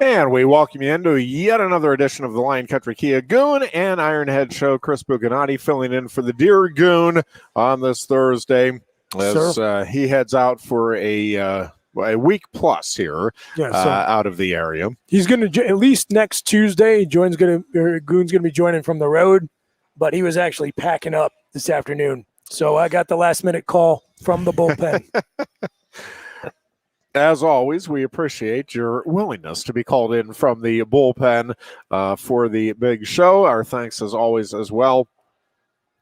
And we welcome you into yet another edition of the Lion Country Kia Goon and Ironhead Show. Chris Buganati filling in for the Dear Goon on this Thursday as he heads out for a week plus here out of the area. He's going to, at least next Tuesday, Goon's going to be joining from the road, but he was actually packing up this afternoon. So I got the last minute call from the bullpen. As always, we appreciate your willingness to be called in from the bullpen for the big show. Our thanks, as always, as well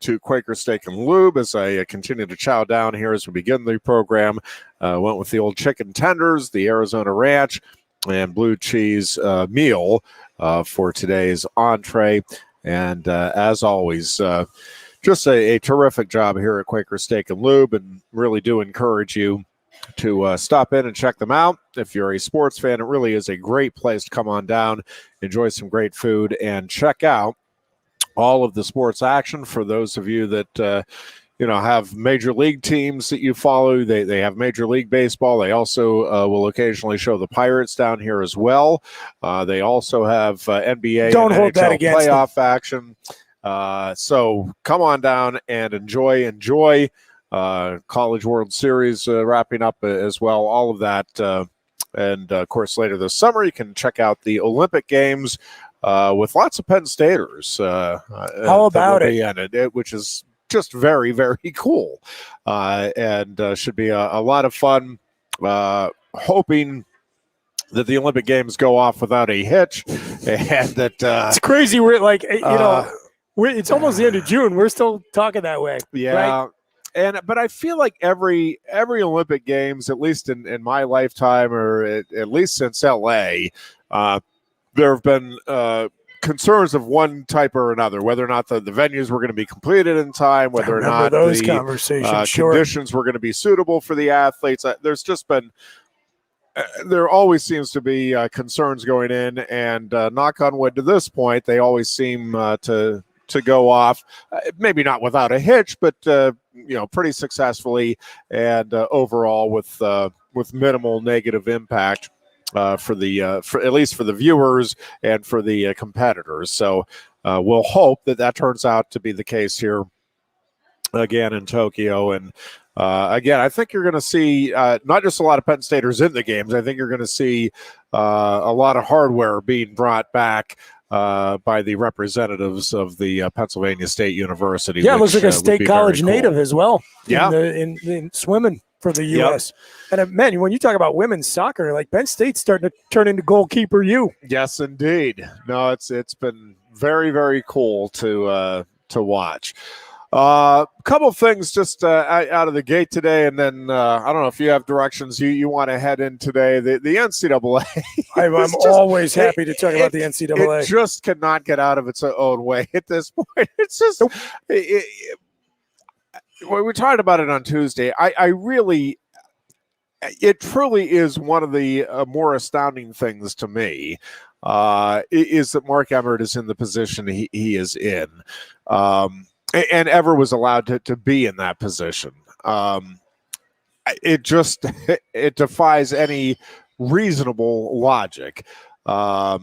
to Quaker Steak and Lube as I continue to chow down here as we begin the program. Went with the old chicken tenders, the Arizona Ranch, and blue cheese meal for today's entree. And as always, just a terrific job here at Quaker Steak and Lube, and really do encourage you to stop in and check them out. If you're a sports fan, it really is a great place to come on down, enjoy some great food, and check out all of the sports action. For those of you that have major league teams that you follow, they have Major League Baseball. They also will occasionally show the Pirates down here as well. They also have NBA Don't and hold that NHL against playoff them. action. So come on down and enjoy College World Series wrapping up as well, all of that. And of course, later this summer, you can check out the Olympic Games with lots of Penn Staters. How about it? Which is just very, very cool. And should be a lot of fun. Hoping that the Olympic Games go off without a hitch. And that it's crazy. We're like, it's almost the end of June. We're still talking that way. Yeah. Right? But I feel like every Olympic Games, at least in my lifetime, or at least since LA, there have been concerns of one type or another, whether or not the venues were going to be completed in time, whether or not those the conversations, conditions were going to be suitable for the athletes. There's just been there always seems to be concerns going in, and knock on wood, to this point, they always seem to go off, maybe not without a hitch, but pretty successfully, and overall with minimal negative impact for at least for the viewers and for the competitors. So we'll hope that turns out to be the case here again in Tokyo. And again, I think you're going to see not just a lot of Penn Staters in the games. I think you're going to see a lot of hardware being brought back by the representatives of the Pennsylvania State University. Yeah, it looks like a state college native as well. Yeah, in swimming for the U.S. Yep. And man, when you talk about women's soccer, like Penn State's starting to turn into goalkeeper U. Yes, indeed. No, it's been very, very cool to watch. Couple of things just out of the gate today, and then I don't know if you have directions you want to head in today. The NCAA. I'm always happy to talk about the NCAA. It just cannot get out of its own way at this point. It's just we talked about it on Tuesday. It truly is one of the more astounding things to me is that Mark Emmert is in the position he is in. And ever was allowed to be in that position. It defies any reasonable logic. But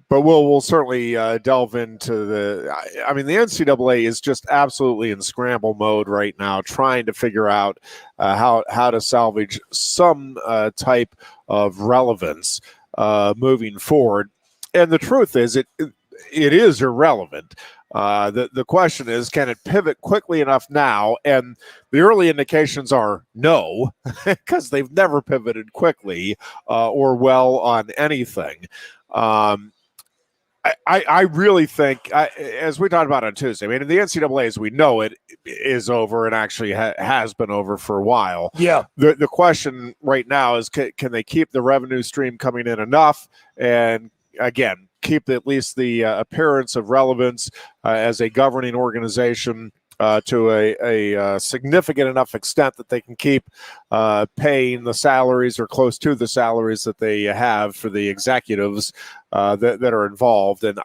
we'll certainly delve into the NCAA is just absolutely in scramble mode right now, trying to figure out how to salvage some type of relevance moving forward. And the truth is, it is irrelevant. The question is, can it pivot quickly enough now? And the early indications are no, because they've never pivoted quickly or well on anything. I really think, as we talked about on Tuesday, the NCAA, as we know it, is over and actually has been over for a while. Yeah. The question right now is, can they keep the revenue stream coming in enough? And again, keep at least the appearance of relevance as a governing organization to a significant enough extent that they can keep paying the salaries or close to the salaries that they have for the executives that are involved. And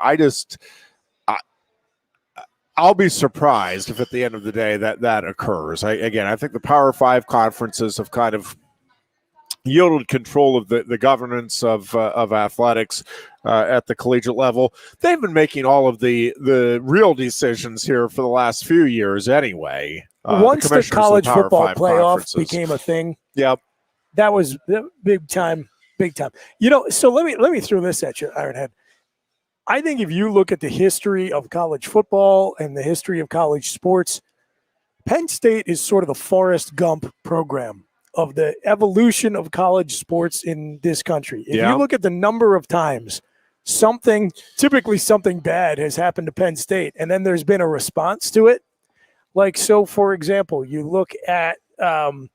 I'll be surprised if at the end of the day that occurs. I think the Power Five conferences have kind of yielded control of the governance of athletics at the collegiate level. They've been making all of the real decisions here for the last few years anyway. Once the college football playoff became a thing, yep, that was big time. So let me throw this at you, Ironhead. I think if you look at the history of college football and the history of college sports, Penn State is sort of the Forrest Gump program of the evolution of college sports in this country. If you look at the number of times typically something bad has happened to Penn State, and then there's been a response to it. Like, so for example, you look at the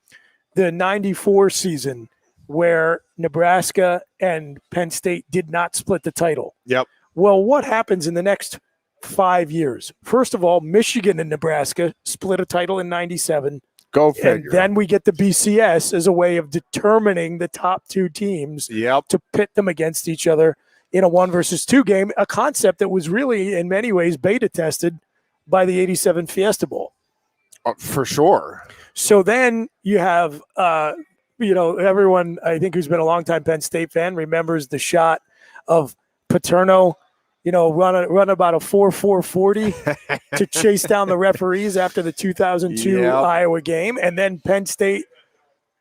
94 season where Nebraska and Penn State did not split the title. Yep. Well, what happens in the next 5 years? First of all, Michigan and Nebraska split a title in 97. Go figure. And then we get the BCS as a way of determining the top two teams to pit them against each other in a 1 versus 2 game, a concept that was really, in many ways, beta tested by the 87 Fiesta Bowl. For sure. So then you have, everyone, I think, who's been a longtime Penn State fan remembers the shot of Paterno, run about a 4.40 to chase down the referees after the 2002 Iowa game. And then Penn State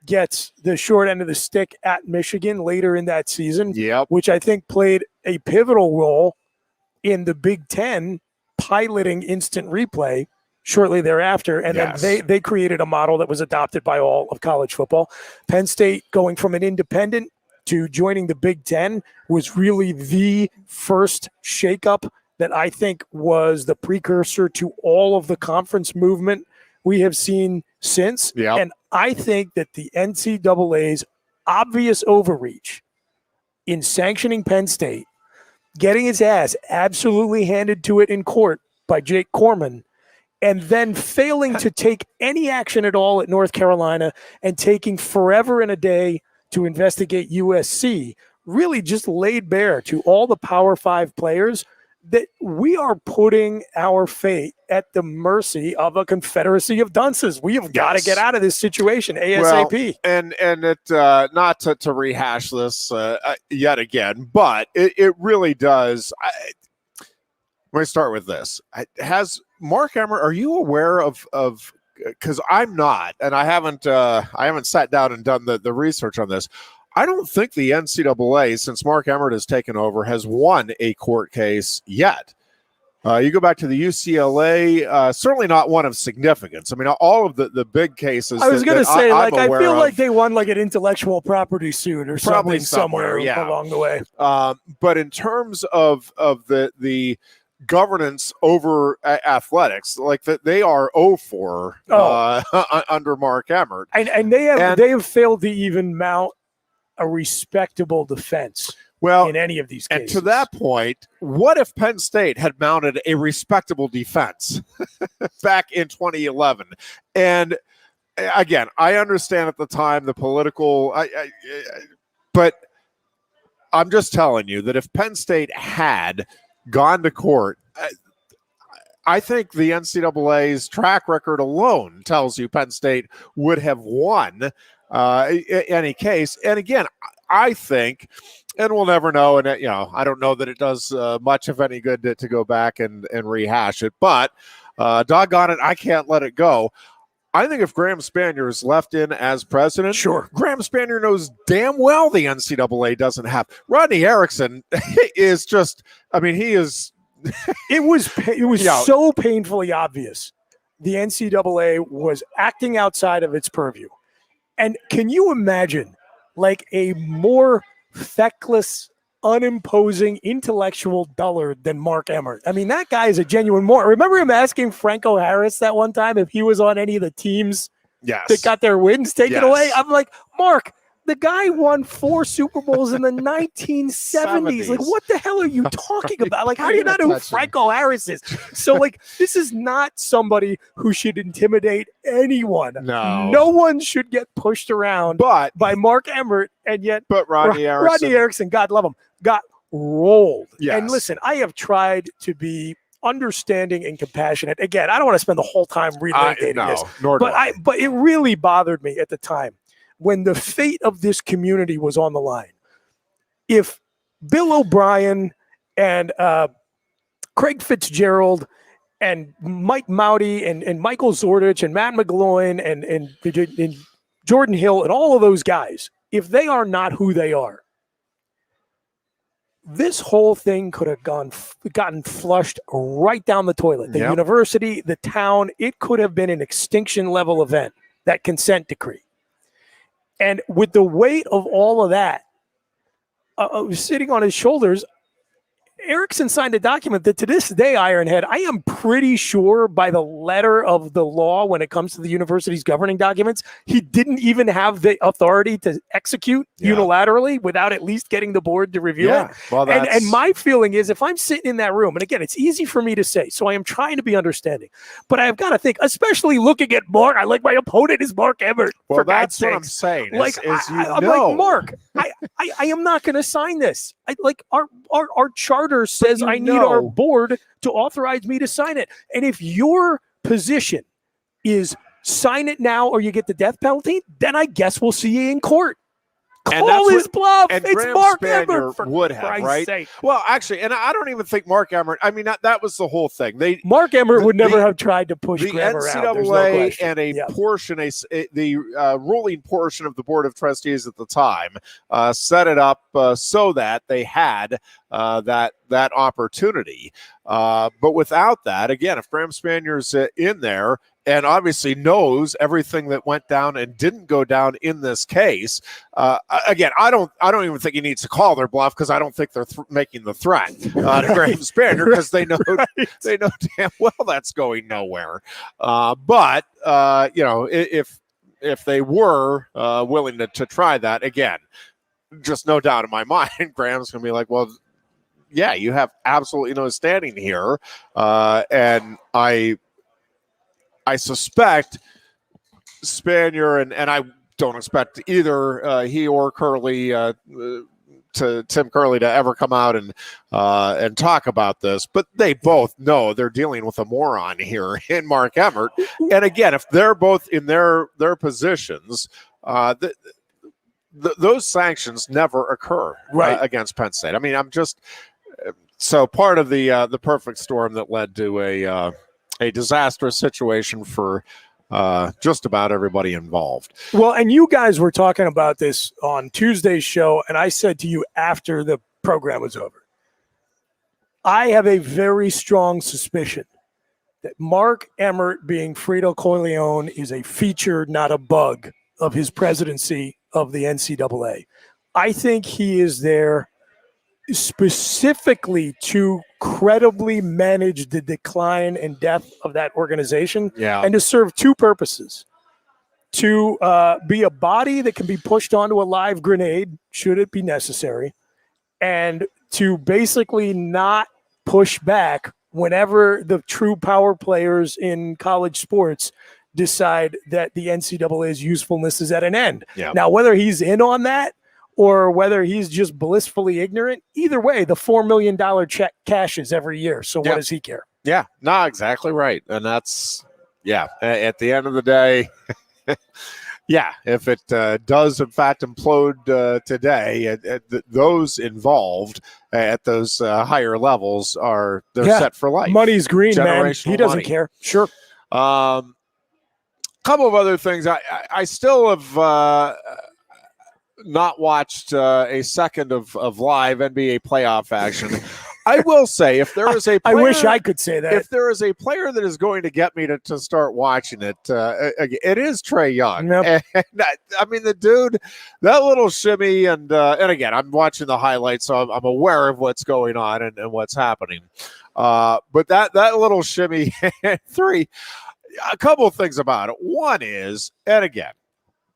gets the short end of the stick at Michigan later in that season, which I think played a pivotal role in the Big Ten piloting instant replay shortly thereafter. And then they created a model that was adopted by all of college football. Penn State going from an independent to joining the Big Ten was really the first shakeup that I think was the precursor to all of the conference movement we have seen since. And I think that the NCAA's obvious overreach in sanctioning Penn State, getting its ass absolutely handed to it in court by Jake Corman, and then failing to take any action at all at North Carolina and taking forever and a day to investigate USC, really just laid bare to all the Power 5 players that we are putting our fate at the mercy of a confederacy of dunces. We have got to get out of this situation ASAP. Well, and it not to rehash this yet again, but it really does. Let me start with this. Has Mark Emmert, are you aware of because I'm not, and I haven't sat down and done the research on this. I don't think the NCAA, since Mark Emmert has taken over, has won a court case yet. You go back to the UCLA, certainly not one of significance. I mean, all of the big cases. I was going to say, I feel like they won like an intellectual property suit or something somewhere along the way. But in terms of the governance over athletics, like that, they are 0-4 under Mark Emmert, and they have failed to even mount a respectable defense in any of these cases. And to that point, what if Penn State had mounted a respectable defense back in 2011? And again, I understand at the time the political, but I'm just telling you that if Penn State had gone to court, I think the NCAA's track record alone tells you Penn State would have won any case. And again, I think, and we'll never know, and I don't know that it does much of any good to go back and rehash it, but doggone it, I can't let it go. I think if Graham Spanier is left in as president, Graham Spanier knows damn well the NCAA doesn't have. Rodney Erickson is just, he is. It was so painfully obvious the NCAA was acting outside of its purview. And can you imagine like a more feckless, unimposing intellectual dullard than Mark Emmert? I mean, that guy is a genuine moron. Remember him asking Franco Harris that one time if he was on any of the teams that got their wins taken away? I'm like, Mark, the guy won 4 Super Bowls in the 1970s. Like, what the hell are you talking about? Like, how do you not know who Franco Harris is? So, like, this is not somebody who should intimidate anyone. No one should get pushed around by Mark Emmert, and yet Rodney Erickson, God love him, got rolled. And listen, I have tried to be understanding and compassionate. Again, I don't want to spend the whole time relitigating this, but it really bothered me at the time when the fate of this community was on the line. If Bill O'Brien and Craig Fitzgerald and Mike Mouty and Michael Zordich and Matt McGloin and Jordan Hill and all of those guys, if they are not who they are, this whole thing could have gotten flushed right down the toilet. The university, the town, it could have been an extinction level event, that consent decree. And with the weight of all of that sitting on his shoulders, Erickson signed a document that to this day, Ironhead, I am pretty sure by the letter of the law when it comes to the university's governing documents, he didn't even have the authority to execute unilaterally without at least getting the board to review it. Well, and my feeling is if I'm sitting in that room, and again, it's easy for me to say, so I am trying to be understanding, but I've got to think, especially looking at Mark, I like my opponent is Mark Emmert. Well, for that's God's what I'm sakes. saying. I'm like, Mark, I am not going to sign this. Our charter says I need our board to authorize me to sign it. And if your position is sign it now or you get the death penalty, then I guess we'll see you in court. Call his bluff. And it's Graham Mark Spanier Emmert, for would have, Christ's right? sake. Well, actually, and I don't even think Mark Emmert, I mean, that was the whole thing. Mark Emmert would never have tried to push the Graham around. There's no NCAA question. and the ruling portion of the Board of Trustees at the time set it up so that they had that opportunity. But without that, again, if Graham Spanier's in there and obviously knows everything that went down and didn't go down in this case, again, I don't even think he needs to call their bluff because I don't think they're making the threat to Graham Spanier because they know damn well that's going nowhere. But if they were willing to try that again, just no doubt in my mind, Graham's going to be like, well, yeah, you have absolutely no standing here, and I suspect Spanier and I don't expect either he or Curley to Tim Curley to ever come out and talk about this, but they both know they're dealing with a moron here in Mark Emmert. And again, if they're both in their positions, those sanctions never occur against Penn State. I mean, I'm just so part of the perfect storm that led to a disastrous situation for just about everybody involved. Well, and you guys were talking about this on Tuesday's show, and I said to you after the program was over, I have a very strong suspicion that Mark Emmert being Frito Corleone is a feature, not a bug, of his presidency of the NCAA. I think he is there specifically to credibly manage the decline and death of that organization and to serve two purposes. To be a body that can be pushed onto a live grenade, should it be necessary, and to basically not push back whenever the true power players in college sports decide that the NCAA's usefulness is at an end. Yeah. Now, whether he's in on that or whether he's just blissfully ignorant, either way, the $4 million check cashes every year. So what does he care? Yeah, no, exactly right. And that's, at the end of the day, if it does in fact implode today, those involved at those higher levels they're set for life. Money's green, man. He doesn't care. Sure. Couple of other things. I still have not watched a second of live NBA playoff action. I will say, if there is a player, I wish I could say that. If there is a player that is going to get me to start watching it, it is Trae Young. Yep. And I mean, the dude, that little shimmy, and again, I'm watching the highlights, so I'm aware of what's going on and what's happening. But that little shimmy three, a couple of things about it. One is, and again,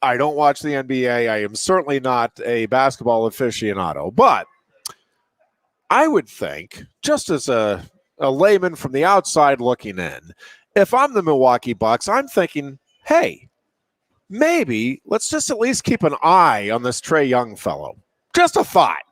I don't watch the NBA. I am certainly not a basketball aficionado, but I would think, just as a layman from the outside looking in, if I'm the Milwaukee Bucks, I'm thinking, hey, maybe let's just at least keep an eye on this Trae Young fellow. Just a thought.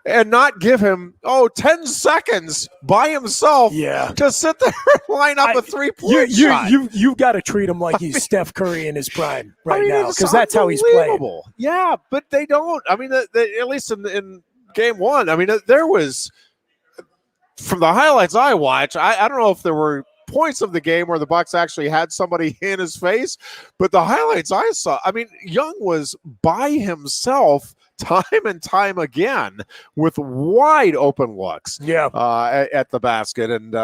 and not give him 10 seconds by himself. Yeah. To sit there and line up a 3-point shot. You've got to treat him like he's Steph Curry in his prime now, it's because that's how he's playing. Yeah, but they don't. I mean, at least in game one, I mean, there was, from the highlights I watched, I don't know if there were points of the game where the Bucks actually had somebody in his face, but the highlights I saw, I mean, Young was by himself time and time again with wide open looks at the basket. And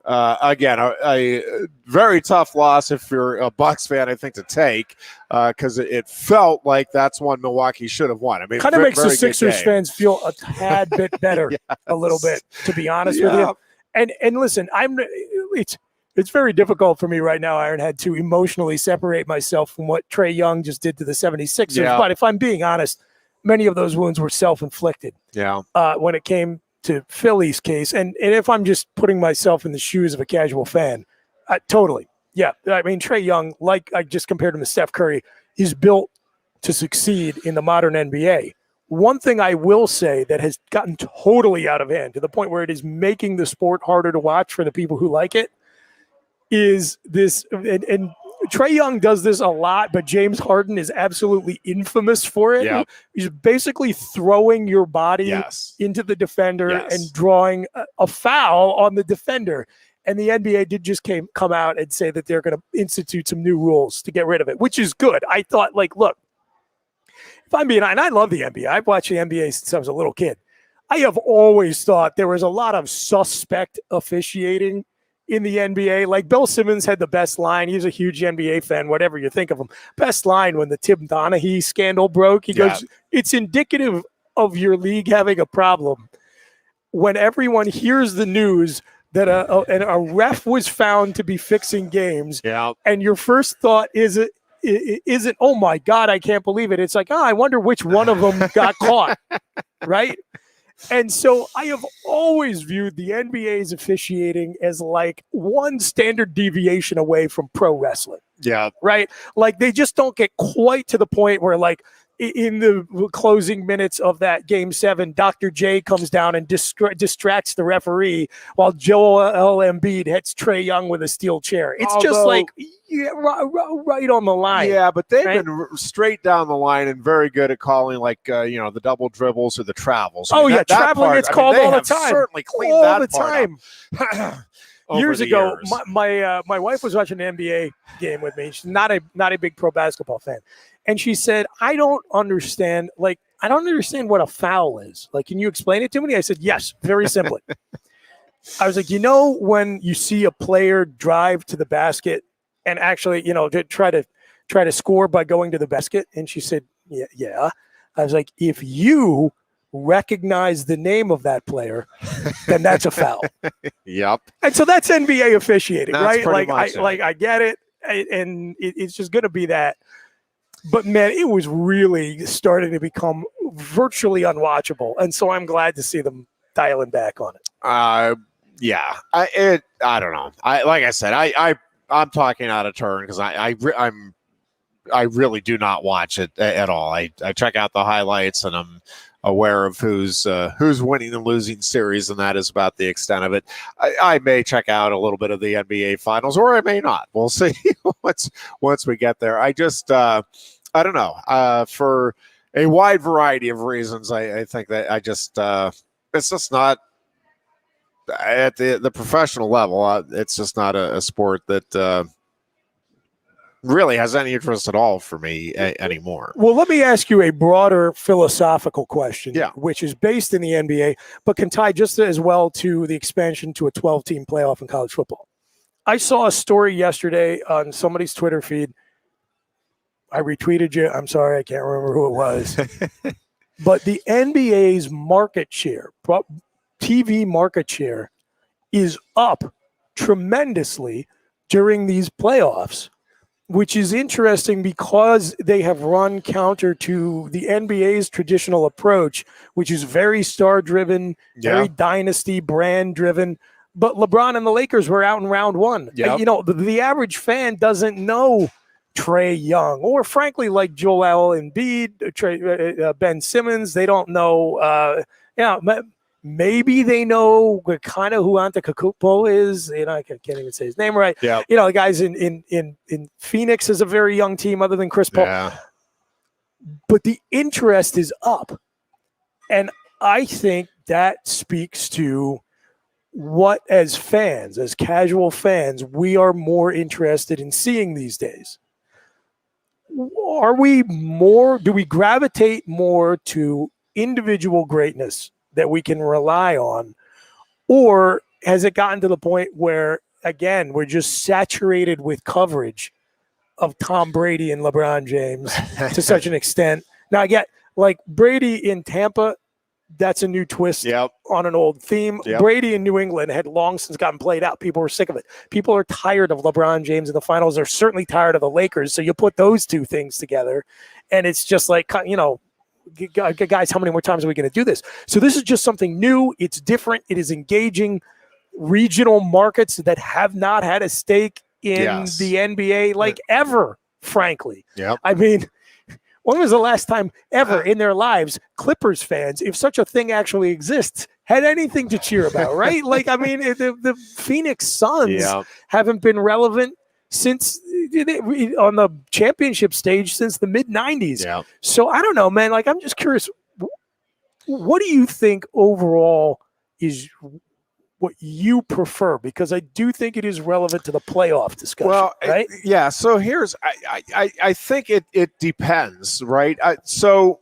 again, a very tough loss if you're a Bucks fan, I think, to take, because it felt like that's one Milwaukee should have won. I mean, kind of makes the Sixers fans feel a tad bit better, a little bit, to be honest with you. And listen, it's very difficult for me right now, Ironhead, to emotionally separate myself from what Trae Young just did to the 76ers. Yeah. But if I'm being honest, many of those wounds were self-inflicted. Yeah. When it came to Philly's case, and if I'm just putting myself in the shoes of a casual fan, totally. Yeah. I mean, Trae Young, like I just compared him to Steph Curry, is built to succeed in the modern NBA. One thing I will say that has gotten totally out of hand to the point where it is making the sport harder to watch for the people who like it is this, and Trae Young does this a lot, but James Harden is absolutely infamous for it. Yep. He's basically throwing your body into the defender and drawing a foul on the defender. And the NBA did just come out and say that they're going to institute some new rules to get rid of it, which is good. I thought, like, look, if I'm being, and I love the NBA. I've watched the NBA since I was a little kid. I have always thought there was a lot of suspect officiating in the NBA. Like Bill Simmons had the best line. He's a huge NBA fan, whatever you think of him. Best line when the Tim Donaghy scandal broke. He goes, it's indicative of your league having a problem when everyone hears the news that a ref was found to be fixing games. Yeah. And your first thought isn't, oh my God, I can't believe it. It's like, I wonder which one of them got caught. Right. And so I have always viewed the NBA's officiating as like one standard deviation away from pro wrestling. Yeah. Right. Like they just don't get quite to the point where, like, in the closing minutes of that game 7, Dr. J comes down and distracts the referee while Joel Embiid hits Trae Young with a steel chair. It's just like right on the line. Yeah, but they've been straight down the line and very good at calling, like, the double dribbles or the travels. I mean, traveling, part, it's called all the time. Certainly cleaned all that the time. Years ago, my wife was watching an NBA game with me. She's not a big pro basketball fan. And she said, I don't understand what a foul is. Like, can you explain it to me? I said, yes, very simply. I was like, when you see a player drive to the basket and actually, to try to score by going to the basket. And she said, yeah. I was like, if you recognize the name of that player, then that's a foul. Yep. And so that's NBA officiating, right? Like, I get it. And it's just going to be that. But, man, it was really starting to become virtually unwatchable. And so I'm glad to see them dialing back on it. Yeah. I don't know. Like I said, I'm talking out of turn because I really do not watch it at all. I check out the highlights and I'm aware of who's winning and losing series, and that is about the extent of it. I may check out a little bit of the NBA Finals, or I may not. We'll see once we get there. I just I don't know. For a wide variety of reasons, I think that it's just not at the professional level. It's just not a sport that really has any interest at all for me anymore. Well, let me ask you a broader philosophical question, which is based in the NBA, but can tie just as well to the expansion to a 12-team playoff in college football. I saw a story yesterday on somebody's Twitter feed. I retweeted you. I'm sorry, I can't remember who it was. But the NBA's market share, TV market share, is up tremendously during these playoffs, which is interesting because they have run counter to the NBA's traditional approach, which is very star-driven, very dynasty brand-driven. But LeBron and the Lakers were out in round 1. Yep. The average fan doesn't know Trae Young, or frankly, like Joel Embiid, Ben Simmons. They don't know, Yeah, maybe they know kind of who Antetokounmpo is. I can't even say his name right. Yeah. The guys in Phoenix is a very young team other than Chris Paul. Yeah. But the interest is up. And I think that speaks to what, as fans, as casual fans, we are more interested in seeing these days. Do we gravitate more to individual greatness that we can rely on? Or has it gotten to the point where, again, we're just saturated with coverage of Tom Brady and LeBron James to such an extent? Now, I get like Brady in Tampa, that's a new twist on an old theme. Brady in New England had long since gotten played out. People were sick of it. People are tired of LeBron James in the finals. They're certainly tired of the Lakers. So you put those two things together, and it's just like, guys, how many more times are we going to do this? So this is just something new. It's different. It is engaging regional markets that have not had a stake in the NBA ever, frankly. I mean, when was the last time ever in their lives Clippers fans, if such a thing actually exists, had anything to cheer about, right? The Phoenix Suns haven't been relevant since on the championship stage since the mid-90s. So I don't know, man. I'm just curious, what do you think overall is what you prefer? Because I do think it is relevant to the playoff discussion. Well, right? So here's, I think it depends, right? So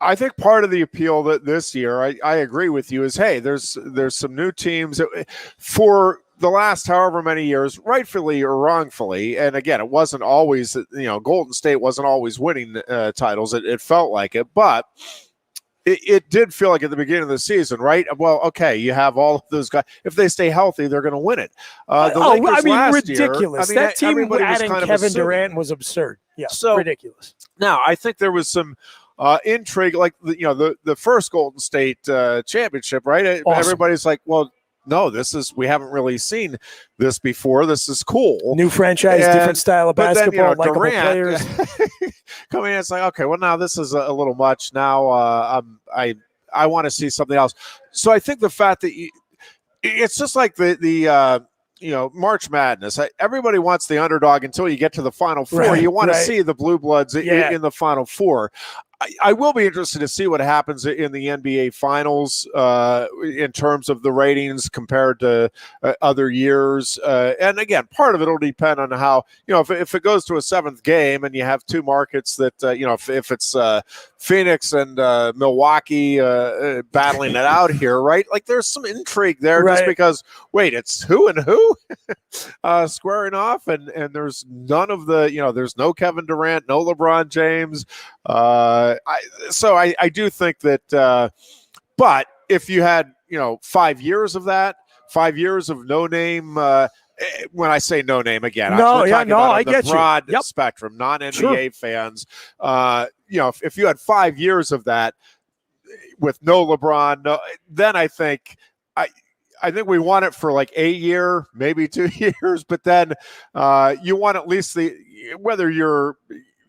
I think part of the appeal that this year, I agree with you, is, hey, there's some new teams for the last however many years, rightfully or wrongfully. And again, it wasn't always, Golden State wasn't always winning titles. It felt like it, but it did feel like at the beginning of the season, right? Well, okay, you have all of those guys. If they stay healthy, they're going to win it. Ridiculous. Year, that team adding Kevin Durant was absurd. Yeah, so ridiculous. Now, I think there was some intrigue, like the first Golden State championship, right? Awesome. Everybody's like, well, no, we haven't really seen this before. This is cool. New franchise, different style of basketball, likable players. Coming in, it's like, okay, well, now this is a little much. Now I want to see something else. So I think the fact that it's just like the March Madness. Everybody wants the underdog until you get to the Final Four. Right, you want to see the Blue Bloods in the Final Four. I will be interested to see what happens in the NBA Finals in terms of the ratings compared to other years. And again, part of it will depend on how, if it goes to a seventh game and you have two markets that, if it's Phoenix and Milwaukee battling it out here, right? Like there's some intrigue there just because, wait, it's who and who squaring off, and there's none of the, there's no Kevin Durant, no LeBron James. So I do think that, but if you had, 5 years of that, 5 years of no name, when I say no name again, I get broad spectrum, non-NBA fans, if you had 5 years of that with no LeBron, then I think we want it for like a year, maybe 2 years, but then you want at least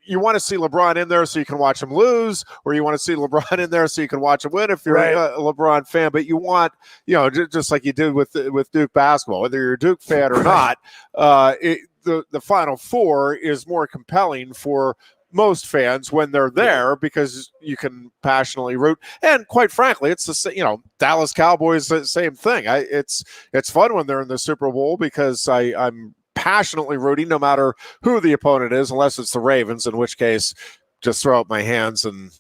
you want to see LeBron in there so you can watch him lose, or you want to see LeBron in there so you can watch him win if you're a LeBron fan. But you want, just like you did with Duke basketball, whether you're a Duke fan or not, the Final Four is more compelling for most fans when they're there because you can passionately root. And quite frankly, it's the Dallas Cowboys, the same thing. It's fun when they're in the Super Bowl because I'm passionately rooting no matter who the opponent is, unless it's the Ravens, in which case just throw up my hands and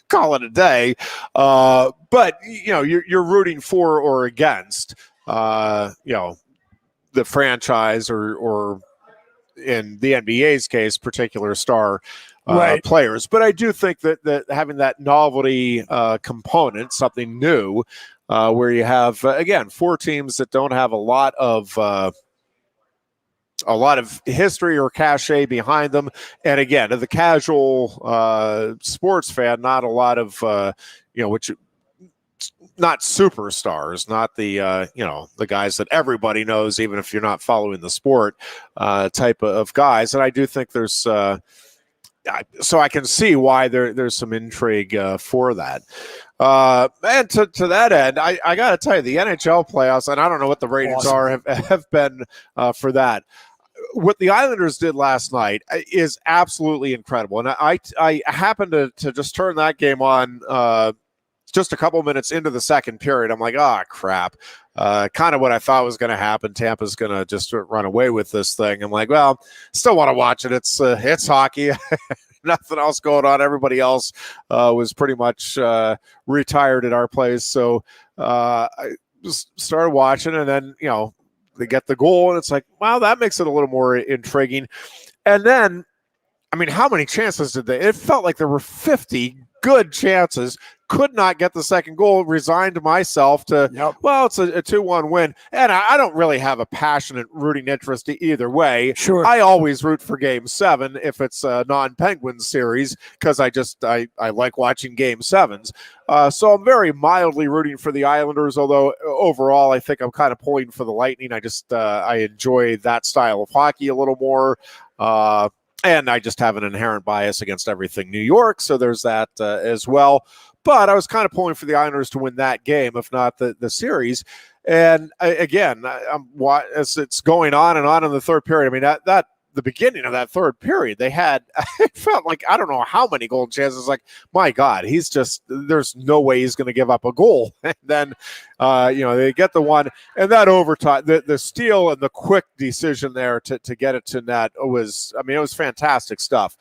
call it a day. But you're rooting for or against the franchise or in the NBA's case, particular star players. But I do think that having that novelty component, something new, where you have again 4 teams that don't have a lot of history or cachet behind them. And again, to the casual sports fan, not a lot of, not superstars, not the, the guys that everybody knows, even if you're not following the sport type of guys. And I do think there's so I can see why there's some intrigue for that. And to that end, I got to tell you, the NHL playoffs, and I don't know what the ratings have been for that. What the Islanders did last night is absolutely incredible. And I happened to just turn that game on just a couple minutes into the second period. I'm like, oh, crap. Kind of what I thought was going to happen. Tampa's going to just run away with this thing. I'm like, well, still want to watch it. It's hockey. Nothing else going on. Everybody else was pretty much retired at our place. So I just started watching, and then, they get the goal, and it's like, wow, that makes it a little more intriguing. And then, I mean, how many chances did they? It felt like there were 50 good chances. Could not get the second goal. Resigned myself to, well, it's a 2-1 win. And I don't really have a passionate rooting interest either way. Sure. I always root for Game 7 if it's a non-Penguins series, because I like watching Game 7s. So I'm very mildly rooting for the Islanders, although overall I think I'm kind of pulling for the Lightning. I enjoy that style of hockey a little more. And I just have an inherent bias against everything New York, so there's that as well. But I was kind of pulling for the Islanders to win that game, if not the series. And again, as it's going on and on in the third period, I mean, that the beginning of that third period, they had, it felt like, I don't know how many goal chances. Like, my God, there's no way he's going to give up a goal. And then, they get the one, and that overtime, the steal and the quick decision there to get it to net it was fantastic stuff.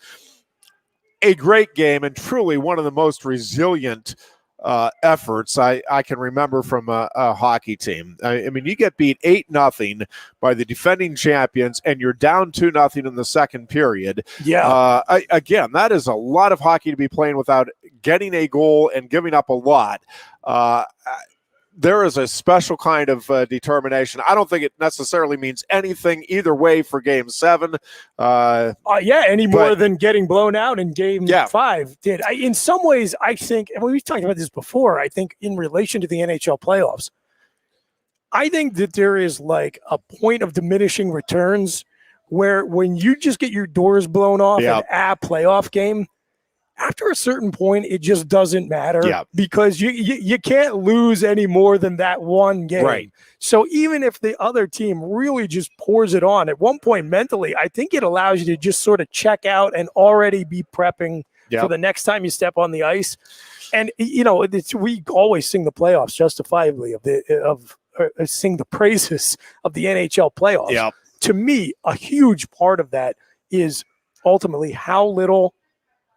A great game, and truly one of the most resilient efforts I can remember from a hockey team. I mean, you get beat 8-0 by the defending champions, and you're down 2-0 in the second period. Yeah. Again, that is a lot of hockey to be playing without getting a goal and giving up a lot. There is a special kind of determination. I don't think it necessarily means anything either way for Game 7. Any more than getting blown out in Game 5 did. In some ways, I think, and we've talked about this before, I think in relation to the NHL playoffs, I think that there is like a point of diminishing returns where when you just get your doors blown off in a playoff game, after a certain point, it just doesn't matter because you can't lose any more than that one game. Right. So even if the other team really just pours it on, at one point mentally, I think it allows you to just sort of check out and already be prepping for the next time you step on the ice. And, we always sing the playoffs justifiably sing the praises of the NHL playoffs. Yep. To me, a huge part of that is ultimately how little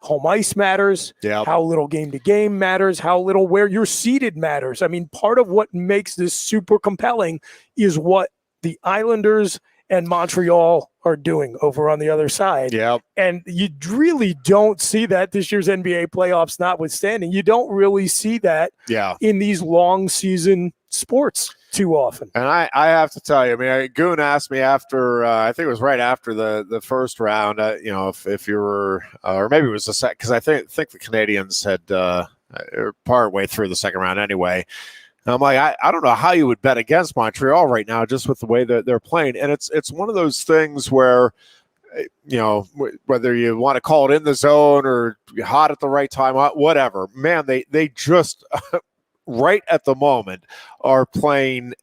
home ice matters, how little game-to-game matters, how little where you're seated matters. I mean, part of what makes this super compelling is what the Islanders and Montreal are doing over on the other side. And you really don't see that this year's NBA playoffs notwithstanding. You don't really see that in these long season sports too often. And I have to tell you, I mean, Goon asked me after, I think it was right after the first round, if you were, or maybe it was the second, because I think the Canadians had part way through the second round anyway. And I'm like, I don't know how you would bet against Montreal right now, just with the way that they're playing. And it's one of those things where, whether you want to call it in the zone or hot at the right time, whatever, man, they just right at the moment are playing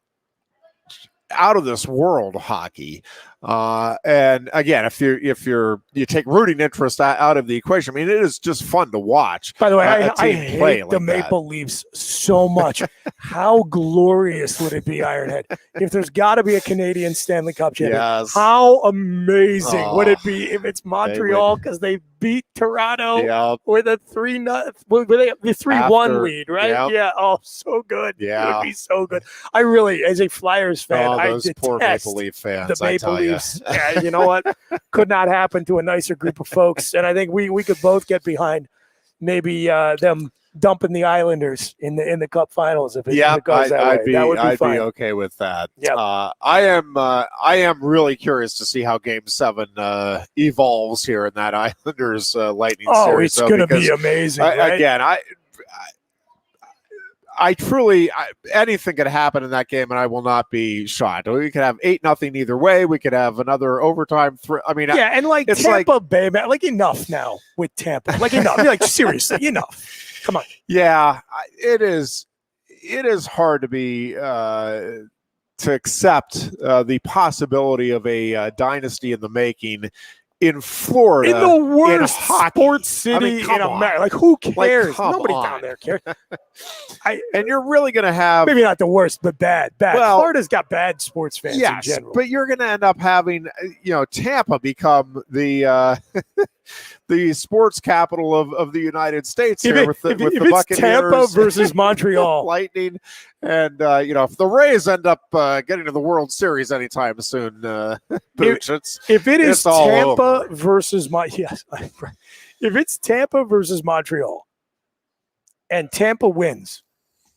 out of this world hockey. And again, if you take rooting interest out of the equation, I mean, it is just fun to watch. By the way, I hate the Maple Leafs so much. How glorious would it be, Ironhead, if there's got to be a Canadian Stanley Cup champion? Yes. How amazing would it be if it's Montreal because they beat Toronto with a 3-1 lead, right? Yeah. Oh, so good. Yeah. It would be so good. I really, as a Flyers fan, I detest poor Maple Leaf fans, the Maple Leafs. Yeah, you know what? Could not happen to a nicer group of folks. And I think we could both get behind maybe them dumping the Islanders in the Cup Finals if it goes that way. That would be fine. Be okay with that. Yep. I am really curious to see how Game 7 evolves here in that Islanders Lightning series. It's going to be amazing. Right? Again, anything could happen in that game, and I will not be shocked. We could have 8-0 either way. We could have another overtime. And like Tampa Bay, man, like enough now with Tampa. Like enough. Like seriously, enough. Come on. Yeah, it is hard to be to accept the possibility of a dynasty in the making in Florida, in the worst hockey. Sports city in America. Like, who cares? Nobody down there cares. And you're really going to have maybe not the worst, but bad. Well, Florida's got bad sports fans in general. But you're going to end up having, Tampa become the the sports capital of the United States here with the Buccaneers, Tampa versus Montreal, Lightning, and if the Rays end up getting to the World Series anytime soon, if it is Tampa versus if it's Tampa versus Montreal, and Tampa wins,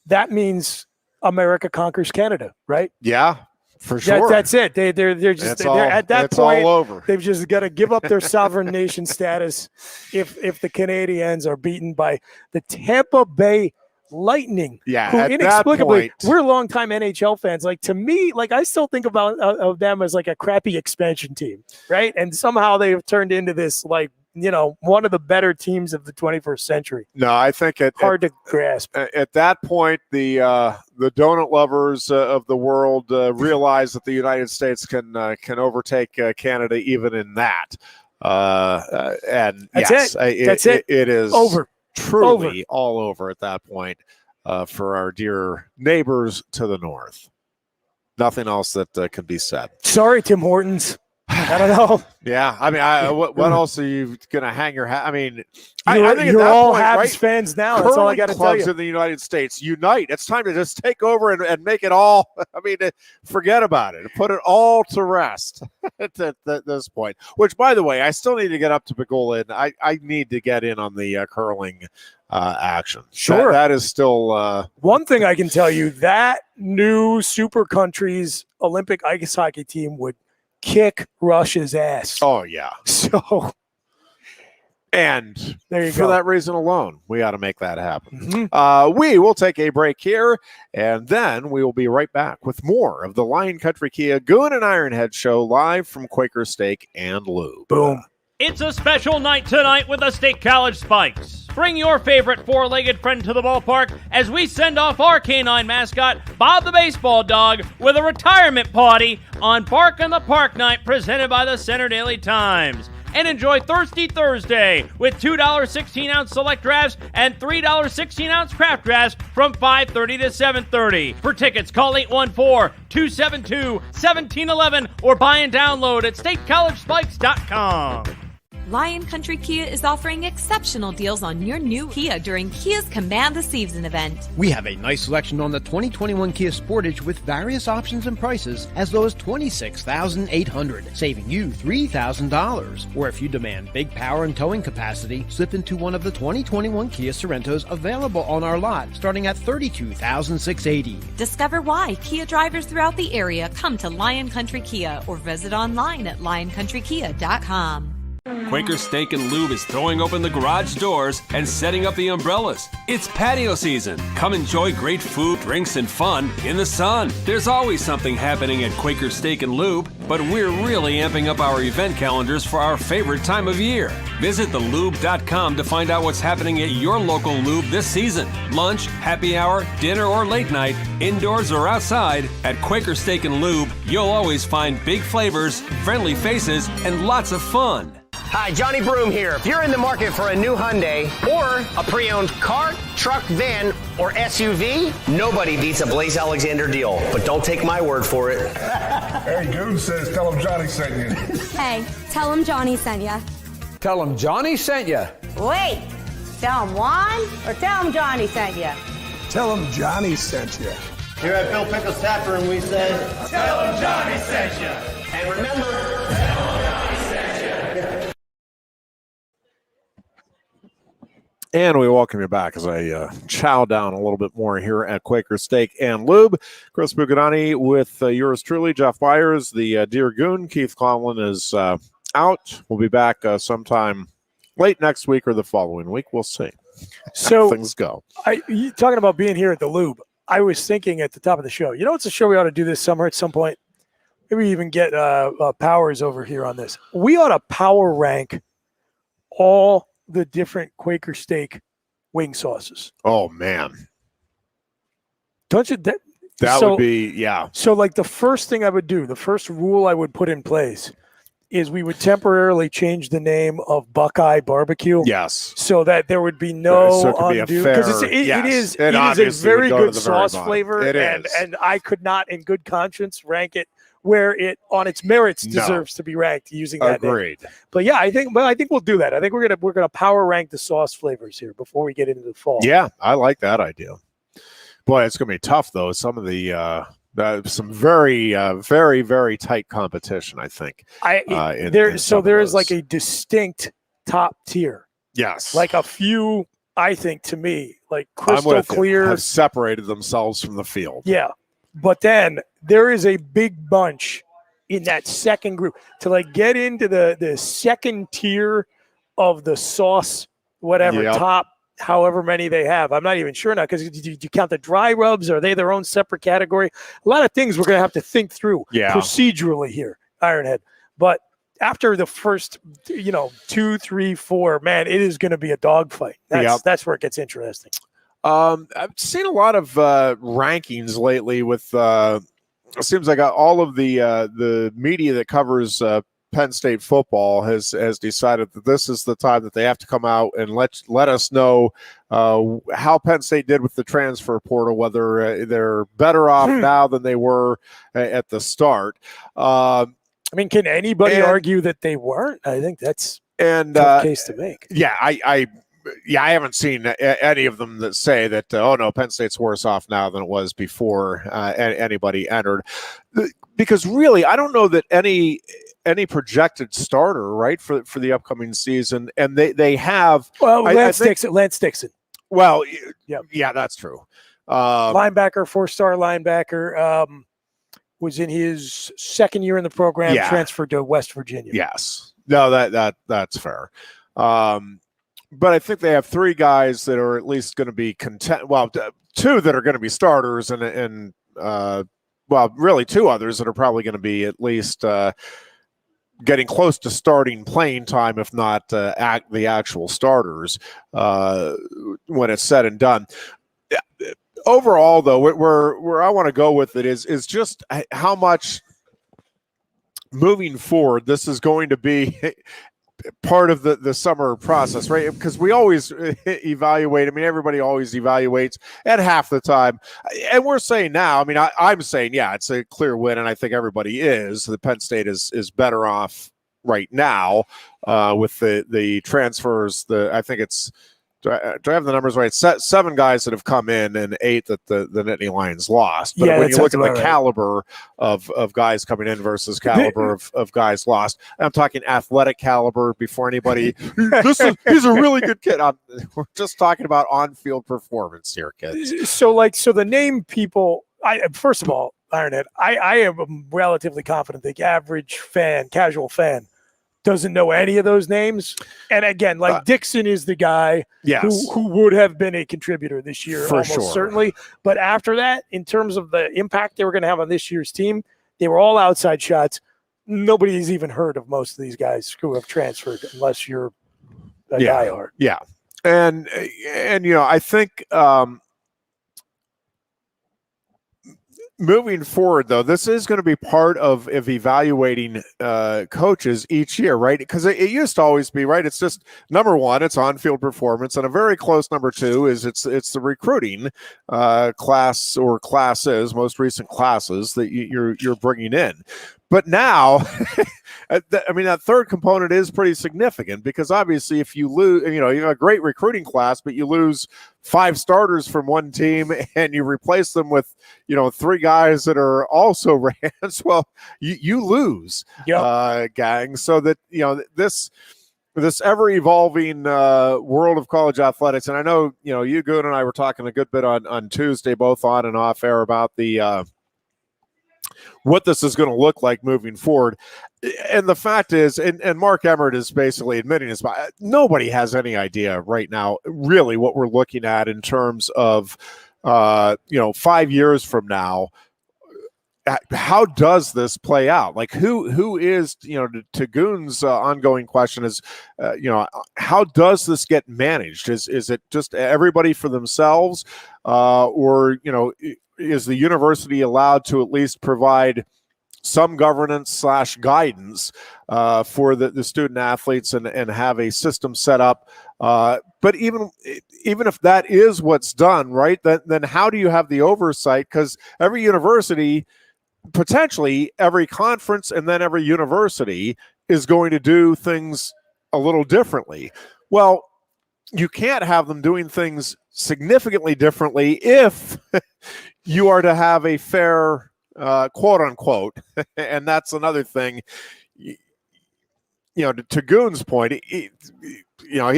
that means America conquers Canada, right? Yeah. For sure. That's it. They're at that point. All over. They've just got to give up their sovereign nation status if the Canadians are beaten by the Tampa Bay Lightning. Yeah, who at inexplicably, that point, we're longtime NHL fans. Like, to me, like, I still think about of them as like a crappy expansion team, right? And somehow they've turned into this, like, one of the better teams of the 21st century. No, I think hard to grasp. At that point, the donut lovers of the world realize that the United States can overtake Canada even in that. And that's it. It is over. Truly all over at that point for our dear neighbors to the north. Nothing else that can be said. Sorry, Tim Hortons. I don't know. Yeah, I mean, what else are you going to hang your hat? I mean, I think you're all Habs fans now. That's all I got to tell you. Clubs in the United States unite. It's time to just take over and make it all. I mean, forget about it. Put it all to rest at this point. Which, by the way, I still need to get up to Pagola, and I need to get in on the curling action. Sure, that is still one thing I can tell you. That new Super Countries Olympic ice hockey team would kick Russia's ass. Oh, yeah. So, and there you for go. that reason alone, we got to make that happen. Mm-hmm. We will take a break here, and then we will be right back with more of the Lion Country Kia Goon and Ironhead show live from Quaker Steak and Lube. Boom. It's a special night tonight with the State College Spikes. Bring your favorite four-legged friend to the ballpark as we send off our canine mascot, Bob the Baseball Dog, with a retirement party on Bark in the Park Night presented by the Center Daily Times. And enjoy Thirsty Thursday with $2 16-ounce select drafts and $3 16-ounce craft drafts from 5:30 to 7:30. For tickets, call 814-272-1711 or buy and download at statecollegespikes.com. Lion Country Kia is offering exceptional deals on your new Kia during Kia's Command the Season event. We have a nice selection on the 2021 Kia Sportage with various options and prices as low as $26,800, saving you $3,000. Or if you demand big power and towing capacity, slip into one of the 2021 Kia Sorrentos available on our lot, starting at $32,680. Discover why Kia drivers throughout the area come to Lion Country Kia or visit online at lioncountrykia.com. Quaker Steak and Lube is throwing open the garage doors and setting up the umbrellas. It's patio season. Come enjoy great food, drinks, and fun in the sun. There's always something happening at Quaker Steak and Lube, but we're really amping up our event calendars for our favorite time of year. Visit thelube.com to find out what's happening at your local Lube this season. Lunch, happy hour, dinner, or late night, indoors or outside, at Quaker Steak and Lube, you'll always find big flavors, friendly faces, and lots of fun. Hi, Johnny Broom here. If you're in the market for a new Hyundai or a pre-owned car, truck, van, or SUV, nobody beats a Blaze Alexander deal. But don't take my word for it. Hey, Goon says tell him Johnny sent you. Hey, tell him Johnny sent ya. Tell him Johnny sent you. Wait, tell him Juan or tell him Johnny sent you? Tell him Johnny sent you. Here at Bill Pickles Tap Room, we say, tell him Johnny sent you. And remember, and we welcome you back as I chow down a little bit more here at Quaker Steak and Lube. Chris Bucadani with yours truly, Jeff Byers, the Dear Goon. Keith Conlon is out. We'll be back sometime late next week or the following week. We'll see. So things go. You talking about being here at the Lube. I was thinking at the top of the show, it's a show we ought to do this summer at some point. Maybe even get Powers over here on this. We ought to power rank all the different Quaker steak wing sauces. Oh, man. Don't you? That would be, yeah. So, like, the first thing I would do, the first rule I would put in place is we would temporarily change the name of Buckeye Barbecue. Yes. So that there would be no undue. Because it is a very good sauce flavor. And I could not, in good conscience, rank it where it, on its merits, deserves to be ranked using that Agreed. name. But yeah, I think we'll do that. I think we're gonna power rank the sauce flavors here before we get into the fall. Yeah, I like that idea. Boy, it's going to be tough, though. Some of the some very, very, very tight competition, I think. There is like a distinct top tier. Yes. Like a few, I think, to me, like crystal clear. Have separated themselves from the field. Yeah. But then there is a big bunch in that second group to like get into the second tier of the sauce, whatever, top, however many they have. I'm not even sure now, because do you count the dry rubs? Are they their own separate category? A lot of things we're going to have to think through procedurally here, Ironhead. But after the first, 2, 3, 4, man, it is going to be a dogfight. That's where it gets interesting. I've seen a lot of rankings lately with it seems like all of the media that covers Penn State football has decided that this is the time that they have to come out and let us know how Penn State did with the transfer portal, whether they're better off now than they were at the start. I mean, can anybody argue that they weren't? I think that's a tough case to make. Yeah, I haven't seen any of them that say that, oh, no, Penn State's worse off now than it was before anybody entered. Because really, I don't know that any projected starter, right, for the upcoming season, and they have. Well, Lance Dixon. Well, yeah, that's true. Linebacker, 4-star linebacker, was in his second year in the program, transferred to West Virginia. Yes, no, that's fair. But I think they have 3 guys that are at least going to be content. Well, 2 that are going to be starters, and really 2 others that are probably going to be at least getting close to starting playing time, if not the actual starters when it's said and done. Overall, though, where I want to go with it is just how much moving forward this is going to be part of the summer process, right? Because we always evaluate. I mean, everybody always evaluates at half the time. And we're saying now, I mean, I'm saying, it's a clear win, and I think everybody is. The Penn State is better off right now with the transfers. I think it's, do I have the numbers right? 7 guys that have come in and 8 that the Nittany Lions lost. But when you look at the caliber of guys coming in versus caliber of guys lost, I'm talking athletic caliber before anybody. He's a really good kid. We're just talking about on-field performance here, kids. So the name people. First of all, Ironhead, I am relatively confident the average fan, casual fan, doesn't know any of those names. And again, Dixon is the guy who would have been a contributor this year, almost certainly. But after that, in terms of the impact they were going to have on this year's team, they were all outside shots. Nobody's even heard of most of these guys who have transferred, unless you're a diehard. Yeah. And I think moving forward, though, this is going to be part of evaluating coaches each year, right? Because it used to always be, right? It's just number 1, it's on-field performance, and a very close number 2 is it's the recruiting class or classes, most recent classes that you're bringing in. But now, I mean, that third component is pretty significant, because obviously if you lose, you have a great recruiting class, but you lose 5 starters from one team and you replace them with, 3 guys that are also Rams, well, you lose, gang. So that, this ever-evolving world of college athletics, and I know, you, Goon, and I were talking a good bit on Tuesday, both on and off air, about the what this is going to look like moving forward. And the fact is, and Mark Emmert is basically admitting this, but nobody has any idea right now really what we're looking at in terms of 5 years from now. How does this play out? Like who is, to Goon's ongoing question is, how does this get managed? Is it just everybody for themselves? Or is the university allowed to at least provide some governance / guidance for the student athletes and have a system set up? But even if that is what's done, right, then how do you have the oversight? Because every university, potentially every conference and then every university is going to do things a little differently. Well, you can't have them doing things significantly differently if you are to have a fair quote unquote, and that's another thing, to Goon's point, he